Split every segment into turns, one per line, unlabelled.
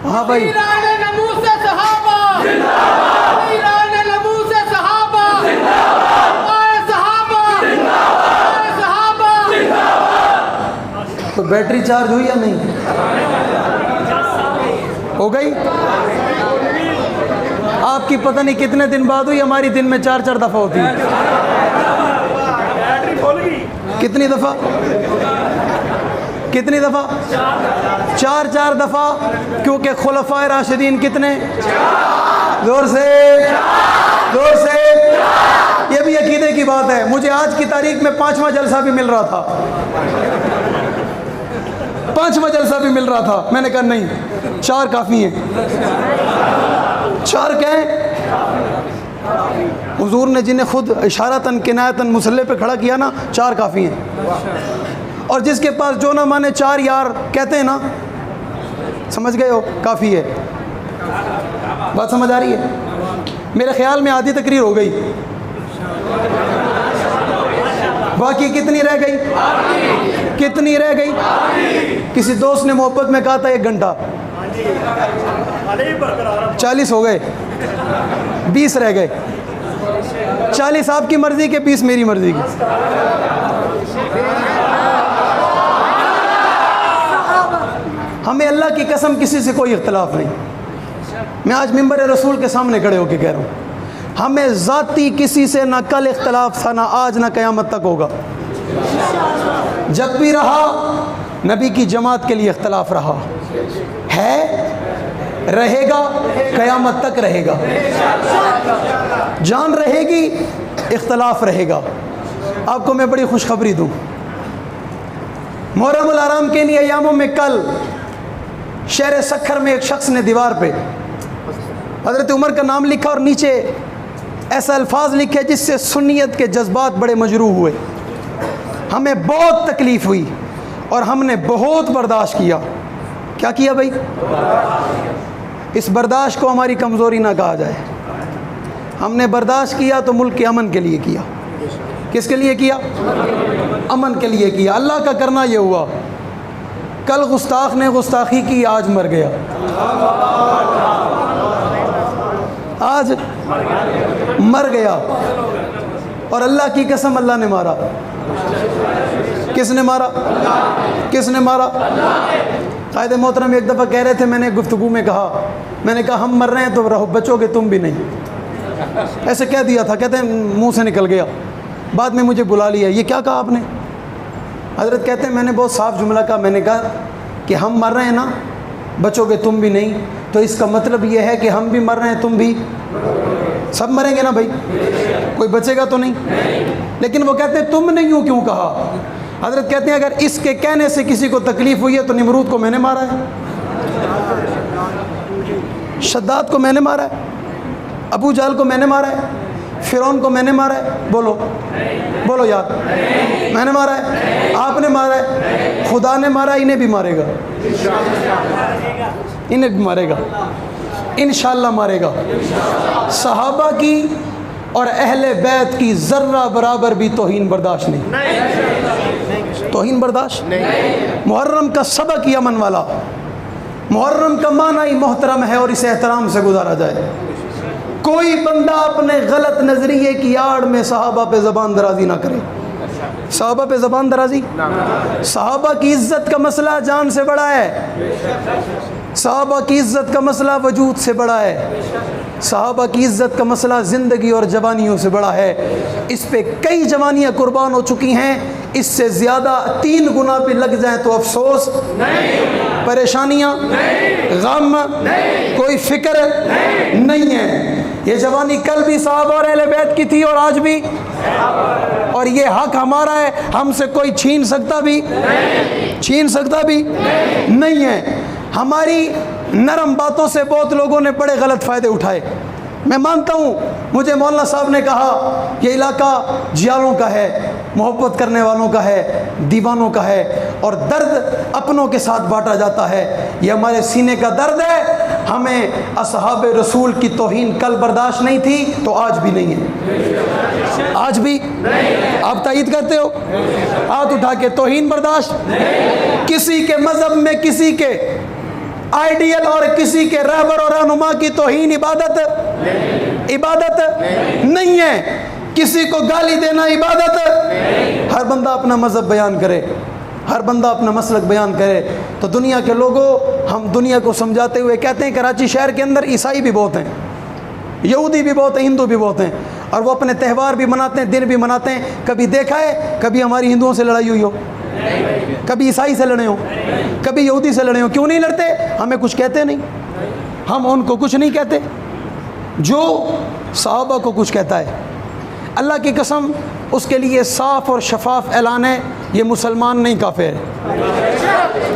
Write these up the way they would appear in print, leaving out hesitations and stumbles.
ہاں بھائی، تو بیٹری چارج ہوئی یا نہیں؟ ہو گئی؟ آپ کی پتہ نہیں کتنے دن بعد ہوئی، ہماری دن میں 4 دفعہ ہوتی ہے۔ کتنی دفعہ؟ کتنی دفعہ؟ 4 دفعہ، کیونکہ خلفائے راشدین کتنے؟ زور سے، زور سے۔ یہ بھی عقیدے کی بات ہے۔ مجھے آج کی تاریخ میں 5واں جلسہ بھی مل رہا تھا، 5واں جلسہ بھی مل رہا تھا۔ میں نے کہا نہیں، 4 کافی ہیں۔ 4 کہیں؟ حضور نے جنہیں خود اشارتاً کنایتاً مصلی پہ کھڑا کیا نا، 4 کافی ہیں۔ اور جس کے پاس جو نہ مانے 4 یار کہتے ہیں نا، سمجھ گئے ہو، کافی ہے۔ بات سمجھ آ رہی ہے؟ میرے خیال میں آدھی تقریر ہو گئی، باقی کتنی رہ گئی؟ کتنی رہ گئی؟ کسی دوست نے محبت میں کہا تھا 1 گھنٹہ، 40 ہو گئے، 20 رہ گئے۔ 40 آپ کی مرضی کے، 20 میری مرضی کی۔ ہمیں اللہ کی قسم کسی سے کوئی اختلاف نہیں۔ میں آج منبر رسول کے سامنے کھڑے ہو کے کہہ رہا ہوں، ہمیں ذاتی کسی سے نہ کل اختلاف تھا، نہ آج، نہ قیامت تک ہوگا۔ جب بھی رہا نبی کی جماعت کے لیے اختلاف رہا ہے، رہے گا، قیامت تک رہے گا۔ جان رہے گی، اختلاف رہے گا۔ آپ کو میں بڑی خوشخبری دوں، محرم الحرام کے لیے ایاموں میں کل شہر سکھر میں ایک شخص نے دیوار پہ حضرت عمر کا نام لکھا اور نیچے ایسا الفاظ لکھے جس سے سنیت کے جذبات بڑے مجروح ہوئے۔ ہمیں بہت تکلیف ہوئی اور ہم نے بہت برداشت کیا۔ کیا کیا بھائی؟ اس برداشت کو ہماری کمزوری نہ کہا جائے۔ ہم نے برداشت کیا تو ملک کے امن کے لیے کیا۔ کس کے لیے کیا؟ امن کے لیے کیا۔ اللہ کا کرنا یہ ہوا، کل گستاخ نے گستاخی کی، آج مر گیا۔ آج مر گیا، اور اللہ کی قسم اللہ نے مارا۔ کس نے مارا؟ کس نے مارا؟ قائد محترم ایک دفعہ کہہ رہے تھے، میں نے گفتگو میں کہا، میں نے کہا ہم مر رہے ہیں تو رہو، بچو گے تم بھی نہیں، ایسے کہہ دیا تھا۔ کہتے ہیں منہ سے نکل گیا، بعد میں مجھے بلا لیا، یہ کیا کہا آپ نے؟ حضرت کہتے ہیں میں نے بہت صاف جملہ کہا، میں نے کہا کہ ہم مر رہے ہیں نا، بچو گے تم بھی نہیں، تو اس کا مطلب یہ ہے کہ ہم بھی مر رہے ہیں، تم بھی، سب مریں گے نا بھائی، کوئی بچے گا تو نہیں۔ لیکن وہ کہتے ہیں تم نے یوں کیوں کہا؟ حضرت کہتے ہیں اگر اس کے کہنے سے کسی کو تکلیف ہوئی ہے تو نمرود کو میں نے مارا ہے، شداد کو میں نے مارا ہے، ابو جہل کو میں نے مارا ہے، فرعون کو میں نے مارا ہے، بولو بولو یار، میں نے مارا ہے، آپ نے مارا ہے، خدا نے مارا، انہیں بھی مارے گا، انہیں بھی مارے گا، انشاءاللہ مارے گا۔ صحابہ کی اور اہل بیت کی ذرہ برابر بھی توہین برداشت نہیں، توہین برداشت نہیں۔ محرم کا سبق ہی امن والا، محرم کا معنی ہی محترم ہے، اور اسے احترام سے گزارا جائے۔ کوئی بندہ اپنے غلط نظریے کی آڑ میں صحابہ پہ زبان درازی نہ کرے۔ صحابہ پہ زبان درازی، صحابہ کی عزت کا مسئلہ جان سے بڑا ہے، صحابہ کی عزت کا مسئلہ وجود سے بڑا ہے، صحابہ کی عزت کا مسئلہ زندگی اور جوانیوں سے بڑا ہے۔ اس پہ کئی جوانیاں قربان ہو چکی ہیں، اس سے زیادہ 3 گنا پہ لگ جائیں تو افسوس نہیں، پریشانیاں نہیں، غم نہیں، کوئی فکر نہیں ہے۔ یہ جوانی کل بھی صحابہ اور اہل بیت کی تھی اور آج بھی، اور یہ حق ہمارا ہے، ہم سے کوئی چھین سکتا بھی چھین سکتا بھی نہیں ہے۔ ہماری نرم باتوں سے بہت لوگوں نے بڑے غلط فائدے اٹھائے۔ میں مانتا ہوں، مجھے مولانا صاحب نے کہا یہ علاقہ جیالوں کا ہے، محبت کرنے والوں کا ہے، دیوانوں کا ہے، اور درد اپنوں کے ساتھ بانٹا جاتا ہے۔ یہ ہمارے سینے کا درد ہے۔ ہمیں اصحاب رسول کی توہین کل برداشت نہیں تھی تو آج بھی نہیں ہے، آج بھی آپ تائید کرتے ہو؟ ہاتھ اٹھا کے توہین برداشت، کسی کے مذہب میں کسی کے آئیڈیل اور کسی کے رہبر اور رہنما کی توہین عبادت نہیں ہے. کسی کو گالی دینا عبادت. ہر بندہ اپنا مذہب بیان کرے, ہر بندہ اپنا مسلک بیان کرے. تو دنیا کے لوگوں, ہم دنیا کو سمجھاتے ہوئے کہتے ہیں کراچی شہر کے اندر عیسائی بھی بہت ہیں, یہودی بھی بہت ہیں, ہندو بھی بہت ہیں, اور وہ اپنے تہوار بھی مناتے ہیں, دن بھی مناتے ہیں. کبھی دیکھا ہے کبھی ہماری ہندوؤں سے لڑائی ہوئی ہو؟ کبھی عیسائی سے لڑے ہوں؟ کبھی یہودی سے لڑے ہوں؟ کیوں نہیں لڑتے؟ ہمیں کچھ کہتے نہیں, ہم ان کو کچھ نہیں کہتے. جو صحابہ کو کچھ کہتا ہے, اللہ کی قسم اس کے لیے صاف اور شفاف اعلان ہے, یہ مسلمان نہیں کافر ہے.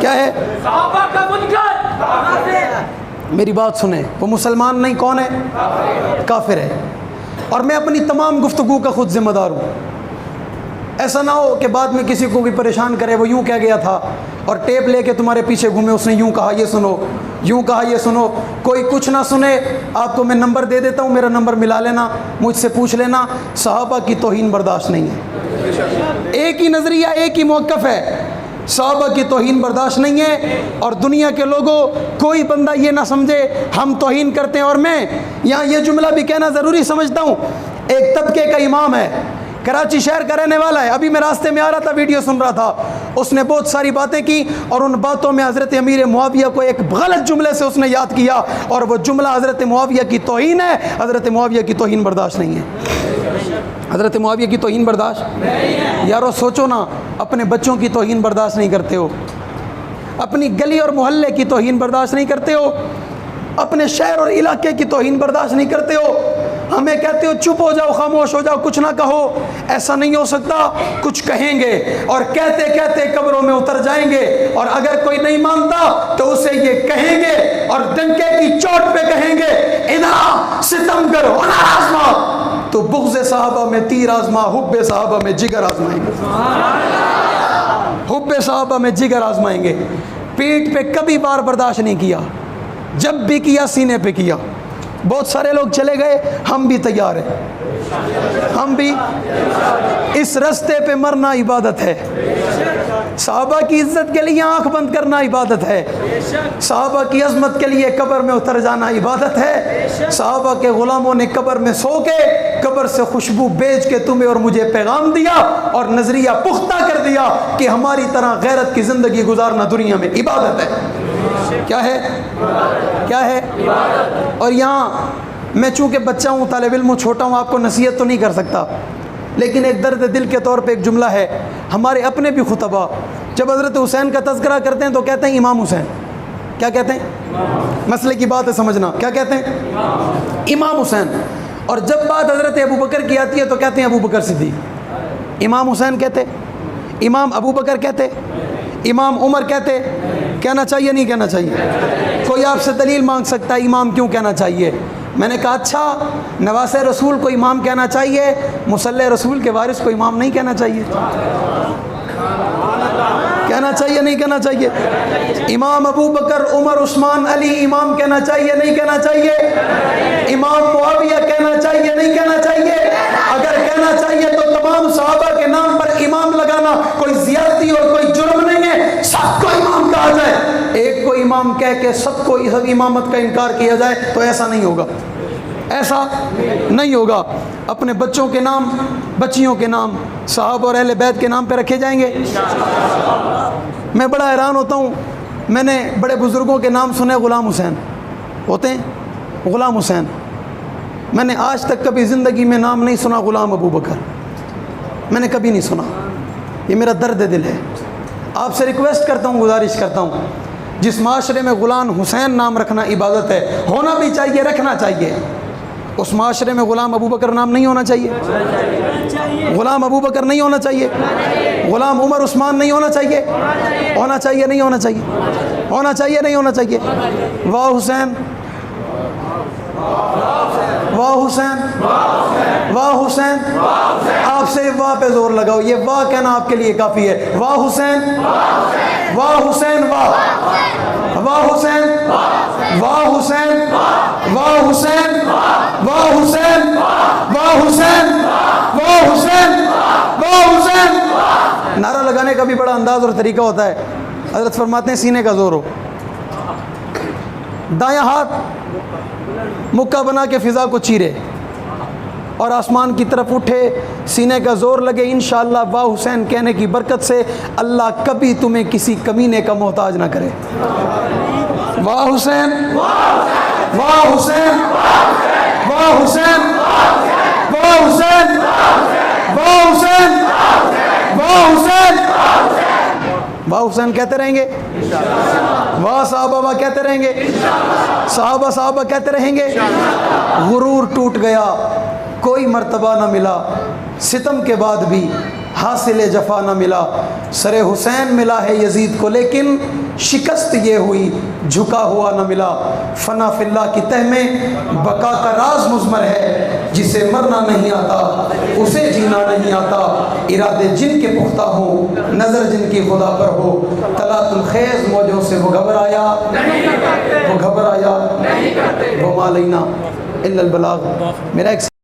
کیا ہے؟
صحابہ کا منکر.
میری بات سنیں, وہ مسلمان نہیں, کون ہے؟ کافر ہے. اور میں اپنی تمام گفتگو کا خود ذمہ دار ہوں. ایسا نہ ہو کہ بعد میں کسی کو بھی پریشان کرے, وہ یوں کہہ گیا تھا, اور ٹیپ لے کے تمہارے پیچھے گھومے, اس نے یوں کہا یہ سنو, یوں کہا یہ سنو. کوئی کچھ نہ سنے. آپ کو میں نمبر دے دیتا ہوں, میرا نمبر ملا لینا, مجھ سے پوچھ لینا. صحابہ کی توہین برداشت نہیں ہے. ایک ہی نظریہ, ایک ہی موقف ہے, صحابہ کی توہین برداشت نہیں ہے. اور دنیا کے لوگوں, کوئی بندہ یہ نہ سمجھے ہم توہین کرتے ہیں. اور میں یہاں یہ جملہ بھی کہنا ضروری سمجھتا ہوں, ایک طبقے کا امام ہے, کراچی شہر کا رہنے والا ہے. ابھی میں راستے میں آ رہا تھا, ویڈیو سن رہا تھا, اس نے بہت ساری باتیں کی, اور ان باتوں میں حضرت امیر معاویہ کو ایک غلط جملے سے اس نے یاد کیا, اور وہ جملہ حضرت معاویہ کی توہین ہے. حضرت معاویہ کی توہین برداشت نہیں ہے. حضرت معاویہ کی توہین برداشت نہیں ہے. یارو سوچو نا, اپنے بچوں کی توہین برداشت نہیں کرتے ہو, اپنی گلی اور محلے کی توہین برداشت نہیں کرتے ہو, اپنے شہر اور علاقے کی توہین برداشت نہیں کرتے ہو. ہمیں کہتے ہو چپ ہو جاؤ, خاموش ہو جاؤ, کچھ نہ کہو. ایسا نہیں ہو سکتا, کچھ کہیں گے, اور کہتے کہتے قبروں میں اتر جائیں گے. اور اگر کوئی نہیں مانتا تو اسے یہ کہیں گے, اور ڈنکے کی چوٹ پہ کہیں گے, ادھر ستم کرو, انار آزما, تو بغض صحابہ میں تیر آزما, حب صحابہ میں جگر آزمائیں گے. حب صحابہ میں جگر آزمائیں گے. پیٹ پہ کبھی بار برداشت نہیں کیا, جب بھی کیا سینے پہ کیا. بہت سارے لوگ چلے گئے, ہم بھی تیار ہیں, ہم بھی. اس رستے پہ مرنا عبادت ہے. صحابہ کی عزت کے لیے آنکھ بند کرنا عبادت ہے. صحابہ کی عظمت کے لیے قبر میں اتر جانا عبادت ہے. صحابہ کے غلاموں نے قبر میں سو کے, قبر سے خوشبو بیچ کے تمہیں اور مجھے پیغام دیا, اور نظریہ پختہ کر دیا کہ ہماری طرح غیرت کی زندگی گزارنا دنیا میں عبادت ہے. کیا ہے؟ کیا ہے؟ اور یہاں میں چونکہ بچہ ہوں, طالب علم ہوں, چھوٹا ہوں, آپ کو نصیحت تو نہیں کر سکتا, لیکن ایک درد دل کے طور پہ ایک جملہ ہے. ہمارے اپنے بھی خطبہ جب حضرت حسین کا تذکرہ کرتے ہیں تو کہتے ہیں امام حسین. کیا کہتے ہیں؟ مسئلے کی بات ہے سمجھنا. کیا کہتے ہیں؟ امام حسین. اور جب بات حضرت ابو بکر کی آتی ہے تو کہتے ہیں ابو بکر صدیق. امام حسین کہتے, امام ابو بکر کہتے, امام عمر کہتے. کہنا چاہیے نہیں کہنا چاہیے؟ کوئی آپ سے دلیل مانگ سکتا ہے امام کیوں کہنا چاہیے. میں نے کہا اچھا, نواس رسول کو امام کہنا چاہیے, مصلی رسول کے وارث کو امام نہیں کہنا چاہیے؟ کہنا چاہیے نہیں کہنا چاہیے؟ امام ابو بکر, عمر, عثمان, علی امام کہنا چاہیے نہیں کہنا چاہیے؟ امام معاویہ کہنا چاہیے نہیں کہنا چاہیے؟ اگر کہنا چاہیے تو تمام صحابہ کے نام پر امام لگانا کوئی زیادتی اور کوئی جرم نہیں ہے, سب کو امام کہا جائے. ایک کو امام کہہ کے سب کو امامت کا انکار کیا جائے تو ایسا نہیں ہوگا, ایسا نہیں ہوگا. اپنے بچوں کے نام, بچیوں کے نام صحابہ اور اہل بیت کے نام پہ رکھے جائیں گے. میں بڑا حیران ہوتا ہوں, میں نے بڑے بزرگوں کے نام سنے, غلام حسین ہوتے ہیں, غلام حسین. میں نے آج تک کبھی زندگی میں نام نہیں سنا غلام ابو بکر, میں نے کبھی نہیں سنا. یہ میرا درد دل ہے. آپ سے ریکویسٹ کرتا ہوں, گزارش کرتا ہوں, جس معاشرے میں غلام حسین نام رکھنا عبادت ہے, ہونا بھی چاہیے, رکھنا چاہیے, اس معاشرے میں غلام ابو بکر نام نہیں ہونا چاہیے. غلام ابو بکر نہیں ہونا چاہیے. غلام عمر عثمان نہیں ہونا چاہیے. ہونا چاہیے نہیں ہونا چاہیے؟ ہونا چاہیے نہیں ہونا چاہیے؟ واہ حسین, واہ حسین, واہ حسین. آپ سے واہ پہ زور لگاؤ, یہ واہ کہنا آپ کے لیے کافی ہے. واہ حسین, واہ حسین, واہ, واہ حسین, واہ حسین, واہ حسین, واہ حسین, واہ حسین, واہ حسین, واہ حسین. نعرہ لگانے کا بھی بڑا انداز اور طریقہ ہوتا ہے. حضرت فرماتے ہیں سینے کا زور ہو. دایاں ہاتھ مکہ بنا کے فضا کو چیرے اور آسمان کی طرف اٹھے, سینے کا زور لگے, انشاءاللہ واہ حسین کہنے کی برکت سے اللہ کبھی تمہیں کسی کمینے کا محتاج نہ کرے. واہ حسین, واہ حسین, واہ حسین, واہ حسین, واہ حسین, واہ حسین, واہ حسین کہتے رہیں گے, واہ صحابہ واہ کہتے رہیں گے, صحابہ صحابہ کہتے رہیں گے. غرور ٹوٹ گیا, کوئی مرتبہ نہ ملا, ستم کے بعد بھی حاصل جفا نہ ملا. سر حسین ملا ہے یزید کو لیکن شکست یہ ہوئی جھکا ہوا نہ ملا. فنا فی اللہ کی تہ میں بقا کا راز مضمر ہے, جسے مرنا نہیں آتا اسے جینا نہیں آتا. ارادے جن کے پختہ ہوں نظر جن کی خدا پر ہو, طلعت الخیز موجوں سے وہ گھبرایا, وہ گھبرایا, وہ ما لینا الا البلاغ. میرا ایک